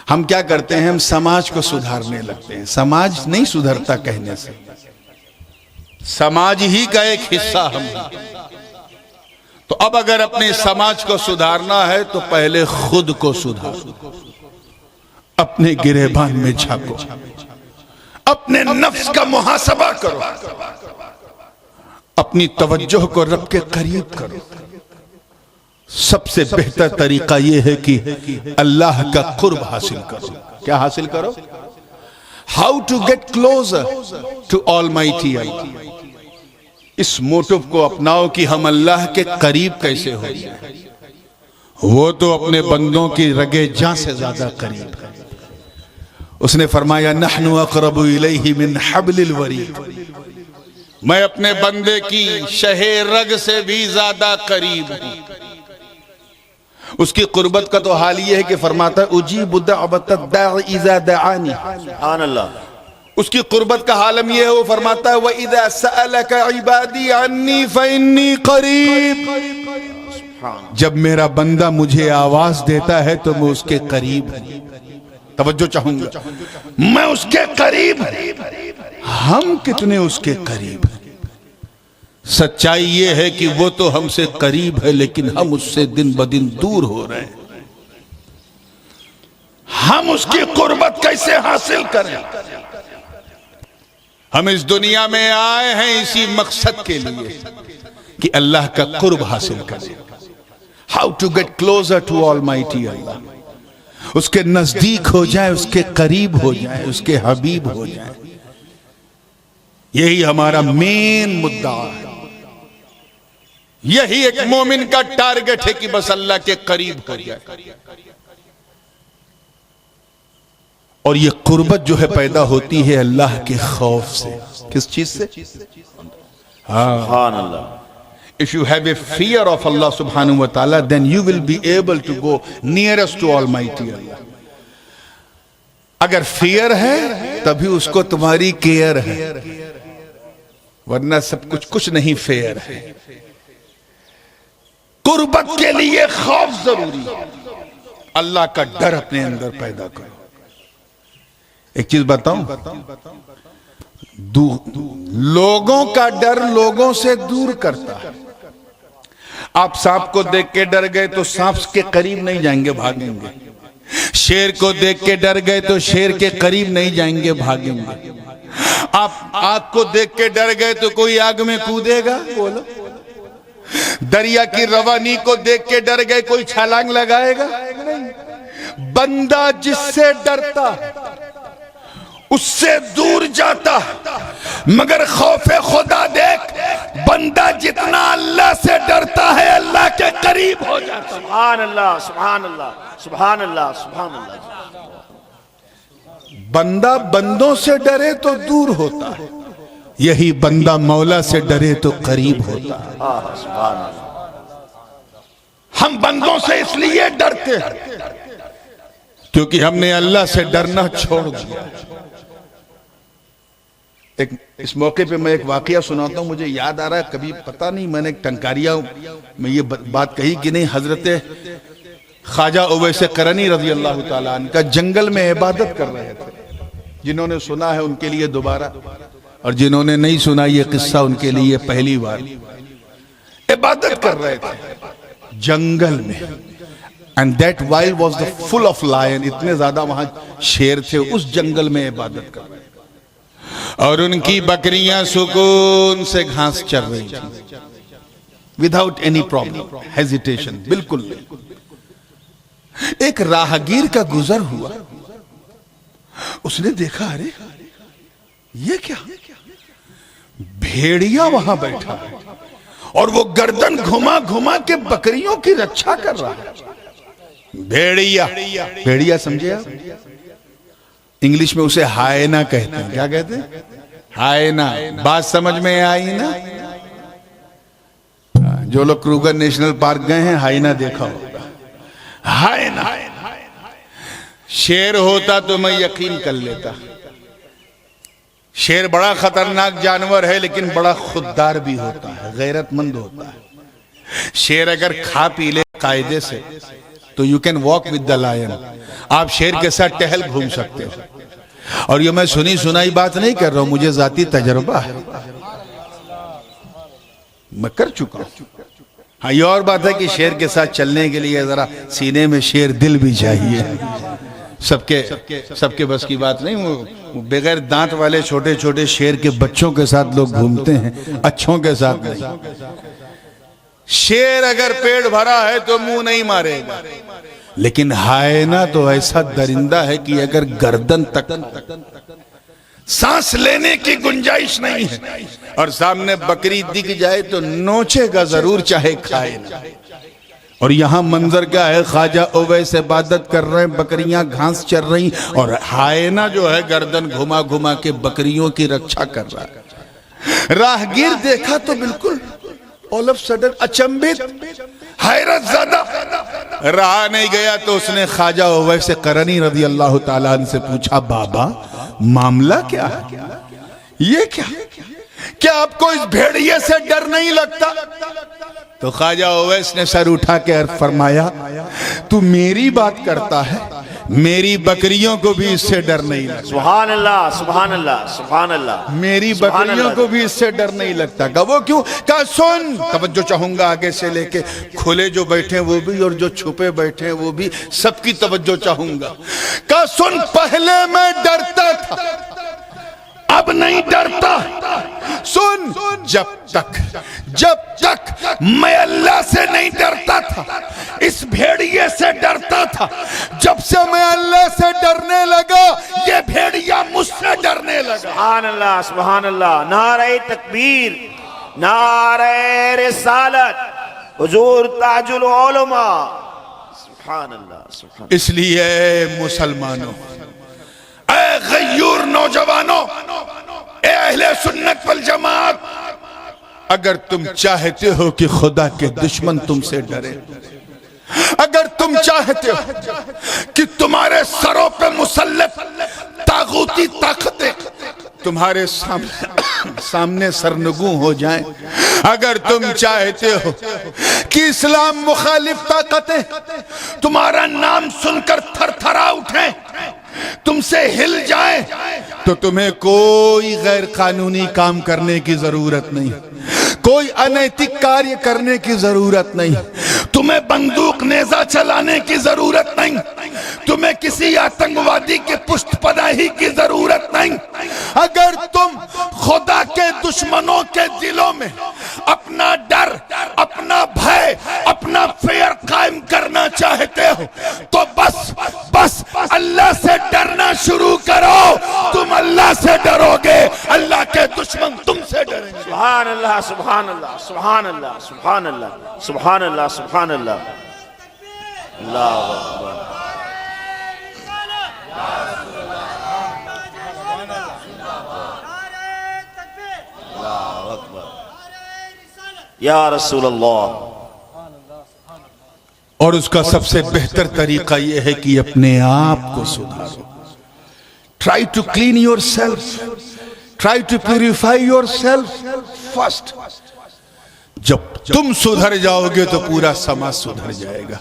हम क्या करते हैं, हम समाज को सुधारने लगते हैं। समाज नहीं सुधरता कहने से, समाज ही का एक हिस्सा हम हैं। तो अब अगर अपने समाज को सुधारना है तो पहले खुद को सुधारो, अपने गिरेबान में झांको, अपने नफ्स का मुहासबा करो, अपनी तवज्जो को रब के करीब करो। सबसे बेहतर तरीका यह है कि अल्लाह का कुर्ब हासिल करो। क्या हासिल करो? How to get closer to almighty अल्लाह। इस मोटिव को अपनाओ कि हम अल्लाह के करीब कैसे हो जाए। वो तो अपने बंदों की रगे जान से ज्यादा करीब है। उसने फरमाया नहनु अक़रबु इलैहि मिन हब्लिल वरीद, मैं अपने बंदे की शहे रग से भी ज्यादा करीब हूं। उसकी कुर्बत का तो हाल ये है कि फरमाता है उजीबु दअवत दाई इज़ा दआनी। सुभान अल्लाह। उसकी कुर्बत का हालम यह है, वो फरमाता है व इज़ा सअलका इबादी अन्नी फइन्नी करीब। जब मेरा बंदा मुझे आवाज देता है तो मैं उसके करीब हूं। तवज्जो चाहूंगा, मैं उसके करीब हूं। हम कितने उसके करीब हैं? सच्चाई ये है कि वो तो हमसे करीब है लेकिन हम उससे दिन ब दिन दूर हो रहे हैं। हम उसकी कुर्बत कैसे हासिल करें? हम इस दुनिया में आए हैं इसी मकसद के लिए कि अल्लाह का कुर्ब हासिल करें। How to get closer to almighty अल्लाह। उसके नजदीक हो जाए, उसके करीब हो जाए, उसके हबीब हो जाए। यही हमारा मेन मुद्दा है। यही एक मोमिन का टारगेट है कि बस अल्लाह के करीब हो जाए। और ये कुर्बत जो है पैदा होती है अल्लाह के खौफ से। किस चीज से? सुभान अल्लाह। If you have a fear of अल्लाह सुब्हानहू व तआला then you will be able to go nearest to almighty अल्लाह। अगर फियर है तभी उसको तुम्हारी केयर है, वरना सब कुछ नहीं फेयर है। कुर्बत के लिए खौफ जरूरी है। अल्लाह का डर अपने अंदर पैदा करो। एक चीज बताऊं, लोगों का डर लोगों से दूर करता है। आप सांप को देख के डर गए तो सांप के करीब नहीं जाएंगे, भागेंगे। शेर को देख के डर गए तो शेर के करीब नहीं जाएंगे, भागेंगे। आप आग को देख के डर गए तो कोई आग में कूदेगा? बोलो। दरिया की रवानी को देख के डर गए, कोई छलांग लगाएगा? नहीं। बंदा जिससे डरता उससे दूर जाता, मगर खौफे खुदा देख, बंदा जितना अल्लाह से डरता है अल्लाह के करीब हो जाता। सुभान अल्लाह, सुभान अल्लाह, सुभान अल्लाह, सुभान अल्लाह। बंदा बंदों से डरे तो दूर होता है, यही बंदा मौला से डरे तो करीब होता है। सुभान अल्लाह। हम बंदों से इसलिए डरते हैं क्योंकि हमने अल्लाह से डरना छोड़ दिया। इस मौके पे मैं एक वाकया सुनाता हूँ, मुझे याद आ रहा है। कभी पता नहीं मैंने टंकारिया में ये बात कही कि नहीं, हजरत ख्वाजा उवैस करनी रजी अल्लाह ताला अन्हु का जंगल में इबादत कर रहे थे। जिन्होंने सुना है उनके लिए दोबारा, और जिन्होंने नहीं सुना ये किस्सा उनके लिए पहली बार। इबादत कर रहे थे जंगल में, and that wild was the full of lion. इतने ज्यादा वहां शेर थे उस जंगल में इबादत कर रहे थे, और उनकी बकरियां सुकून से घास चर रही थी विदाउट एनी प्रॉब्लम, हेजिटेशन, बिल्कुल नहीं। एक राहगीर का गुजर हुआ, उसने देखा अरे ये क्या, भेड़िया वहां बैठा है और वो गर्दन घुमा घुमा के बकरियों की रक्षा कर रहा है। भेड़िया, भेड़िया समझे आप? इंग्लिश में उसे हायना कहते हैं। क्या कहते हैं? हायना। बात समझ में आई ना? जो लोग क्रूगर नेशनल पार्क गए हैं हायना देखा होगा। हायना शेर होता तो मैं यकीन कर लेता। शेर बड़ा खतरनाक जानवर है लेकिन बड़ा खुददार भी होता है, गैरतमंद होता है। शेर अगर खा पी ले कायदे से तो you can walk with the lion, आप शेर के साथ टहल घूम सकते हो। और ये मैं सुनी सुनाई बात नहीं कर रहा हूं, मुझे जाती तजर्बा है, मैं कर चुका हूं। हाँ, ये और बात है कि शेर के साथ चलने के लिए जरा सीने में शेर दिल भी चाहिए। सबके बस की बात नहीं। वो बगैर दांत वाले छोटे छोटे शेर के बच्चों के साथ लोग घूमते हैं, अच्छों के साथ नहीं। शेर अगर पेट भरा है तो मुंह नहीं मारेगा, लेकिन हायना तो ऐसा दरिंदा है कि अगर गर्दन तक सांस लेने की गुंजाइश नहीं है और सामने बकरी दिख जाए तो नोचेगा जरूर, चाहे खाए ना। और यहां मंजर क्या है, ख्वाजा ओवैस इबादत कर रहे हैं, बकरियां घास चर रही और हायना जो है गर्दन घुमा घुमा के बकरियों की रक्षा कर रहा है। राहगीर देखा तो बिल्कुल ऑल ऑफ सडन अचंभित, हैरत ज़्यादा, रहा नहीं गया तो उसने ख्वाजा ओवैस करनी रज़ी अल्लाह ताला अन्हु से पूछा, बाबा मामला क्या है, ये क्या आपको इस भेड़िए से डर नहीं लगता? तो ख्वाजा ओवैस ने सर उठा के फरमाया, तू मेरी बात करता है, मेरी बकरियों को भी इससे डर नहीं लगता। सुभान अल्लाह, सुभान अल्लाह, सुभान अल्लाह। मेरी बकरियों को भी इससे डर नहीं लगता। कहा वो क्यों? कहा सुन, तवज्जो चाहूंगा आगे से लेके, खुले जो बैठे वो भी और जो छुपे बैठे वो भी, सबकी तवज्जो चाहूंगा। कहा सुन, पहले मैं डरता था, अब नहीं डरता। सुन, जब तक मैं अल्लाह से नहीं डरता था, इस भेड़िए से डरता था। जब से मैं अल्लाह से डरने लगा, ये भेड़िया मुझसे डरने लगा। सुभान अल्लाह, सुभान अल्लाह। नारे तकबीर, नारे रिसालत, हुजूर ताजुल उलमा। सुभान अल्लाह, सुभान। इसलिए मुसलमानों, ऐ गयूर नौजवानों, ऐ अहले सुन्नत वल जमात, अगर तुम चाहते हो कि खुदा के दुश्मन तुमसे डरे, अगर तुम चाहते हो कि तुम्हारे सरों पे मुसल्लत तागूती ताकतें तुम्हारे सामने सरनगू हो जाएं, अगर तुम चाहते हो कि इस्लाम मुखालिफ ताकतें तुम्हारा नाम सुनकर थरथरा उठें, तुमसे हिल जाए, तो तुम्हें कोई गैर कानूनी काम करने की जरूरत नहीं, कोई अनैतिक कार्य करने की जरूरत नहीं, तुम्हें बंदूक नेजा चलाने की जरूरत नहीं, तुम्हें किसी आतंकवादी के पुष्टपनाही की जरूरत नहीं। अगर तुम खुदा के दुश्मनों के दिलों में अपना डर, अपना भय, अपना फेयर कायम करना चाहते हो, तो बस अल्लाह से डरना शुरू करो। तुम अल्लाह से डरोगे, अल्लाह के दुश्मन तुमसे डरेंगे। सुभान अल्लाह, सुभान अल्लाह, सुभान अल्लाह, सुभान अल्लाह, सुभान अल्लाह, सुभान अल्लाह। अल्लाहु अकबर। अल्लाहु अकबर। या रसूल अल्लाह। और उसका सबसे बेहतर तरीका यह है कि अपने आप को सुधारो। Try to clean yourself, try to purify yourself first. जब तुम सुधर जाओगे तो पूरा समाज सुधर जाएगा।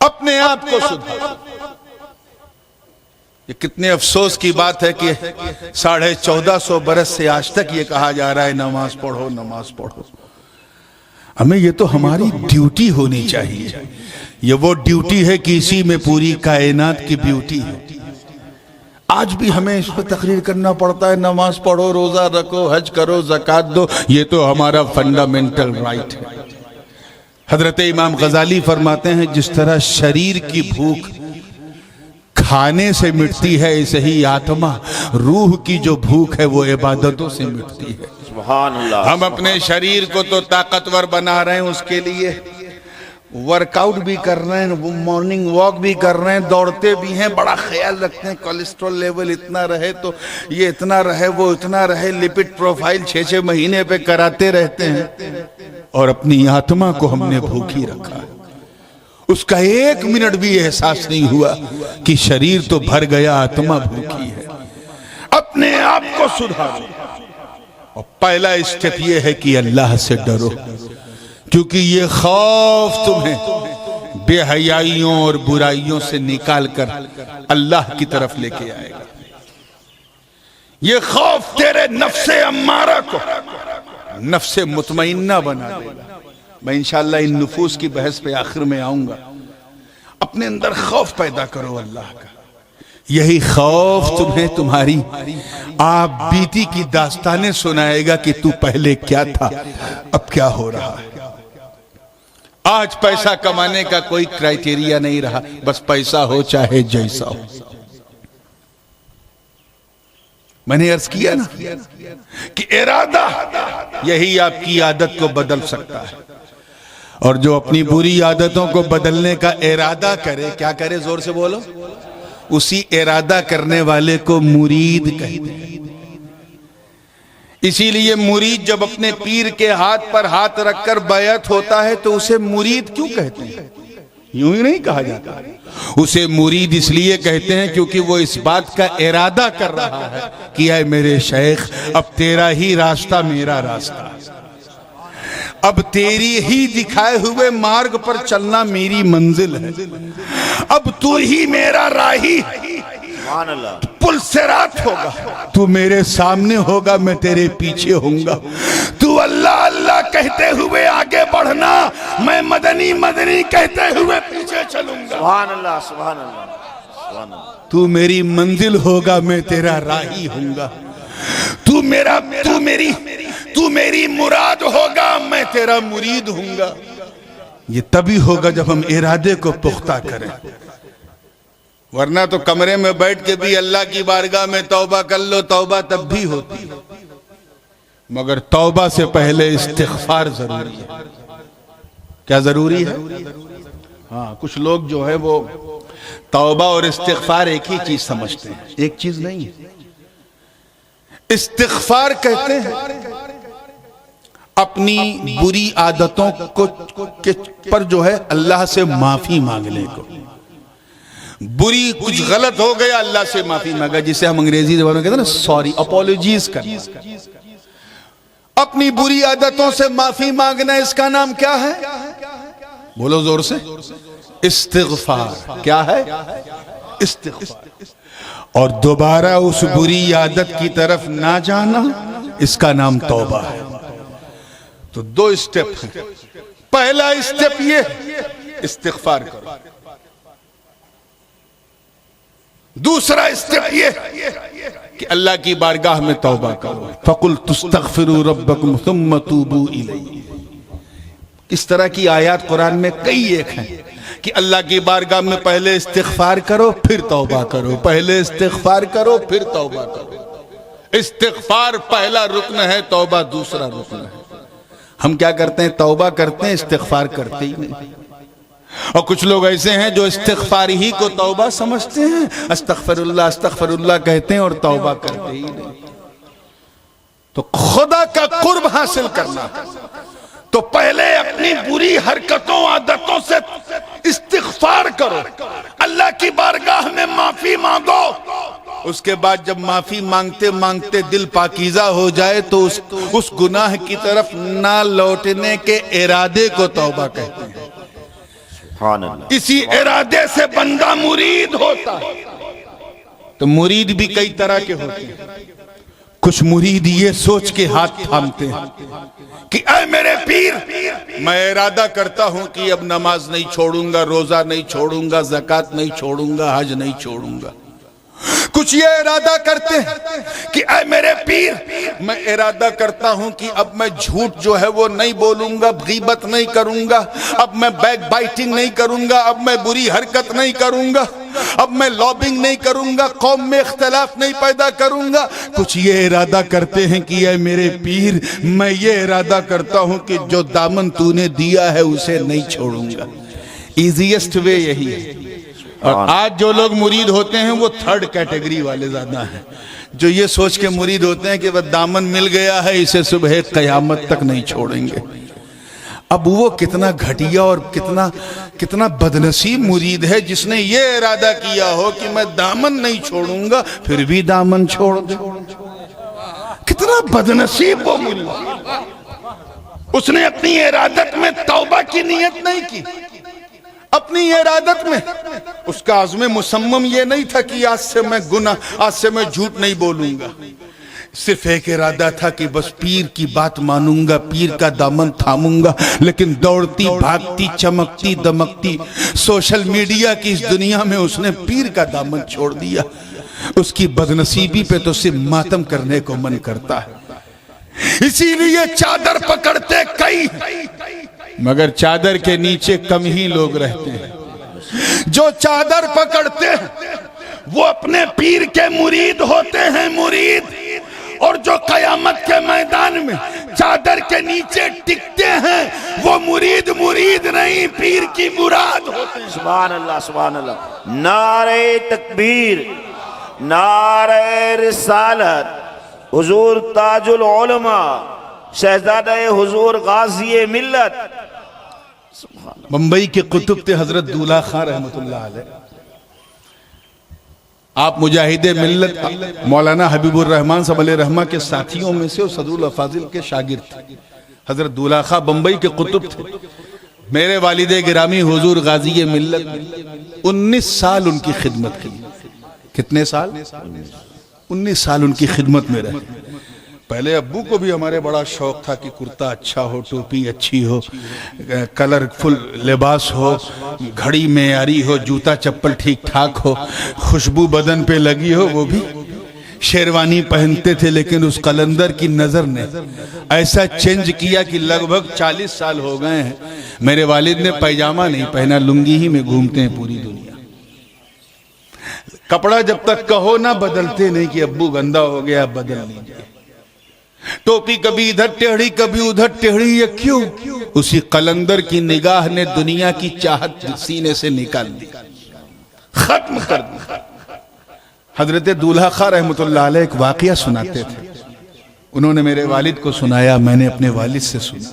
अपने आप को सुधारो। ये कितने अफसोस की बात है कि 1450 बरस से आज तक ये कहा जा रहा है, नमाज पढ़ो, नमाज पढ़ो। हमें ये तो हमारी ड्यूटी होनी चाहिए। ये वो ड्यूटी है कि इसी में पूरी कायनात की ब्यूटी है। आज भी हमें इस पर तकरीर करना पड़ता है, नमाज पढ़ो, रोजा रखो, हज करो, ज़कात दो। ये तो हमारा फंडामेंटल राइट है। हजरत इमाम गजाली फरमाते हैं, जिस तरह शरीर की भूख खाने से मिटती है, ऐसे ही आत्मा, रूह की जो भूख है वो इबादतों से मिटती है। सुभान अल्लाह। हम अपने शरीर को तो ताकतवर बना रहे हैं, उसके लिए वर्कआउट भी कर रहे हैं, मॉर्निंग वॉक भी कर रहे हैं, दौड़ते भी हैं, बड़ा ख्याल रखते हैं कोलेस्ट्रॉल लेवल इतना रहे तो ये इतना रहे, वो इतना रहे, लिपिड प्रोफाइल 6-6 महीने पे कराते रहते हैं। और अपनी आत्मा को हमने भूखी रखा, उसका 1 मिनट भी एहसास नहीं हुआ कि शरीर तो भर गया, आत्मा भूखी है। अपने आप को सुधारो। और पहला स्टेप ये है कि अल्लाह से डरो, क्योंकि ये खौफ तुम्हें बेहयाइयों और बुराइयों से निकाल कर अल्लाह की तरफ लेके आएगा। ये खौफ तेरे नफ्से अम्मारा को नफ्से मुतमइन्ना बना देगा। मैं इंशाअल्लाह इन नुफूस की बहस पे आखिर में आऊंगा। अपने अंदर खौफ पैदा करो अल्लाह का। यही खौफ तुम्हें तुम्हारी आप बीती की दास्तानें सुनाएगा कि तू पहले क्या था, अब क्या हो रहा है। आज पैसा कमाने का कोई क्राइटेरिया नहीं रहा, बस पैसा हो चाहे जैसा हो। मैंने अर्ज किया ना कि इरादा यही आपकी आदत को बदल सकता है, और जो अपनी बुरी आदतों को बदलने का इरादा करे, क्या करे, जोर से बोलो, उसी इरादा करने वाले को मुरीद कहते हैं। इसीलिए मुरीद जब अपने पीर के हाथ पर हाथ रखकर बैअत होता है तो उसे मुरीद क्यों कहते हैं? यूं ही नहीं कहा जाता। उसे मुरीद इसलिए कहते हैं क्योंकि वो इस बात का इरादा कर रहा है कि ऐ मेरे शेख, अब तेरा ही रास्ता मेरा रास्ता, अब तेरी ही दिखाए हुए मार्ग पर चलना मेरी मंजिल है, अब तू ही मेरा राही, पुल सिरात होगा, तू मेरे सामने होगा, मैं तेरे पीछे होऊंगा। तू अल्लाह अल्लाह कहते हुए आगे बढ़ना, मैं मदनी मदनी कहते हुए पीछे चलूंगा। सुभान अल्लाह, सुभान अल्लाह, सुभान अल्लाह। तू मेरी मंजिल होगा, मैं तेरा राही होऊंगा। तू मेरी मुराद होगा, मैं तेरा मुरीद होऊंगा। ये तभी होगा जब हम इरादे को पुख्ता करें, वरना तो कमरे में बैठ के भी अल्लाह की बारगाह में तौबा कर लो, तौबा तब भी होती है, मगर तौबा से पहले इस्तिग़फ़ार जरूरी है। क्या जरूरी है? हाँ, कुछ लोग जो है वो तौबा और इस्तिग़फ़ार एक ही चीज समझते हैं, एक चीज नहीं है। इस्तिग़फ़ार कहते हैं अपनी बुरी आदतों को पर जो है अल्लाह से माफी मांगने को। बुरी कुछ गलत हो गया, अल्लाह से माफी मांगा, जिसे हम अंग्रेजी जबान में कहते हैं ना सॉरी, अपॉलॉजीज करना। अपनी बुरी आदतों से माफी मांगना, इसका नाम क्या है? बोलो जोर से, इस्तिग़फ़ार। क्या है? इस्तिग़फ़ार। और दोबारा उस बुरी आदत की तरफ ना जाना, इसका नाम तौबा है। तो दो स्टेप हैं। पहला स्टेप ये इस्तिग़फ़ार करो, दूसरा स्टेप ये कि अल्लाह की बारगाह में तौबा करो। फ़क़ुल तुस्तग़फ़िरू रब्बकुम सुम्मा तूबू इलैहि। इस तरह की आयत कुरान में कई एक हैं कि अल्लाह की बारगाह में पहले इस्तिग़फ़ार करो फिर तौबा करो, पहले इस्तिग़फ़ार करो फिर तौबा करो। इस्तिग़फ़ार पहला रुक्न है, तौबा दूसरा रुक्न है। हम क्या करते हैं? तौबा करते हैं, इस्तिग़फ़ार करते ही नहीं। और कुछ लोग ऐसे हैं जो इस्तिग़फ़ार ही को तौबा समझते हैं, अस्तग़फ़िरुल्लाह अस्तग़फ़िरुल्लाह कहते हैं और तौबा करते ही नहीं। तो खुदा का कुर्ब हासिल करना तो पहले अपनी बुरी हरकतों आदतों से इस्तिग़फ़ार करो, अल्लाह की बारगाह में माफी मांगो। उसके बाद जब माफी मांगते मांगते दिल पाकीज़ा हो जाए तो उस गुनाह की तरफ ना लौटने के इरादे को तौबा कहते हैं। इसी इरादे से बंदा मुरीद होता है। तो मुरीद भी कई तरह के होते हैं। कुछ मुरीद ये सोच के हाथ थामते हैं कि ऐ मेरे पीर, मैं इरादा करता हूं कि अब नमाज नहीं छोड़ूंगा, रोजा नहीं छोड़ूंगा, ज़कात नहीं छोड़ूंगा, हज नहीं छोड़ूंगा। कुछ ये इरादा करते हैं कि ऐ मेरे पीर, मैं इरादा करता हूं कि अब मैं झूठ जो है वो नहीं बोलूंगा, गीबत नहीं करूंगा, अब मैं बैक बाइटिंग नहीं करूंगा, अब मैं बुरी हरकत नहीं करूंगा, अब मैं लॉबिंग नहीं करूंगा, कौम में इख्तलाफ नहीं पैदा करूंगा। कुछ ये इरादा करते हैं कि ऐ मेरे पीर, मैं ये इरादा करता हूं कि जो दामन तूने दिया है उसे नहीं छोड़ूंगा। इजीएस्ट वे यही है। और आज जो लोग मुरीद होते हैं वो थर्ड कैटेगरी वाले ज्यादा हैं, जो ये सोच के मुरीद होते हैं कि वह दामन मिल गया है, इसे सुबह क़यामत तक नहीं छोड़ेंगे। अब वो कितना घटिया और कितना बदनसीब मुरीद है जिसने ये इरादा किया हो कि मैं दामन नहीं छोड़ूंगा फिर भी दामन छोड़ दे। कितना बदनसीब वो मुरीद। उसने अपनी इरादत में तौबा की नियत नहीं की, अपनी इरादत में उसका आज़्म मुसम्मम ये नहीं था कि आज से मैं झूठ नहीं बोलूंगा। सिर्फ एक इरादा था कि बस पीर की बात मानूंगा, पीर का दामन थामूंगा। लेकिन दौड़ती भागती चमकती दमकती सोशल मीडिया की इस दुनिया में उसने पीर का दामन छोड़ दिया। उसकी बदनसीबी पे तो सिर्फ मातम करने को मन करता है। इसीलिए चादर पकड़ते कई, मगर चादर के नीचे कम ही लोग रहते हैं। जो चादर पकड़ते हैं वो अपने पीर के मुरीद होते हैं, मुरीद। और जो कयामत के मैदान में चादर के नीचे टिकते हैं वो मुरीद नहीं, पीर की मुराद होते हैं। सुभान अल्लाह, सुभान अल्लाह। नारे तकबीर, नारे रिसालत, हुजूर ताजुल उलमा, शहजादा हुजूर गाजी मिल्लत। मुंबई के कुतुब थे हजरत दूल्हा खां रहमतुल्लाह अलैह। आप मुजाहिद मिल्लत मौलाना हबीबुर रहमान साहब अलैहि रहमा के साथियों में से और सदरुल अफाजिल के शागिर्द थे। हजरत दूल्हा खां बम्बई के कुतुब थे। मेरे वालिदे गिरामी हुजूर गाजी मिल्लत 19 साल उनकी खिदमत की। कितने साल? 19 साल उनकी खिदमत में रहे। पहले अब्बू को भी हमारे बड़ा शौक था कि कुर्ता अच्छा हो, टोपी अच्छी हो, कलरफुल लिबास हो, घड़ी मेयारी हो, जूता चप्पल ठीक ठाक हो, खुशबू बदन पे लगी हो। वो भी शेरवानी पहनते थे। लेकिन उस कलंदर की नजर ने ऐसा चेंज किया कि लगभग 40 साल हो गए हैं मेरे वालिद ने पैजामा नहीं पहना, लुंगी ही में घूमते हैं पूरी दुनिया। कपड़ा जब तक कहो ना बदलते नहीं कि अब्बू गंदा हो गया बदल लीजिए। टोपी कभी इधर टेढ़ी कभी उधर टेढ़ी, ये क्यों? उसी कलंदर की निगाह ने दुनिया की चाहत सीने से निकाल दी, खत्म कर दी। हजरत दूल्हा खां रहमतुल्लाह अलैह एक वाकया सुनाते थे। उन्होंने मेरे वालिद को सुनाया, मैंने अपने वालिद से सुना।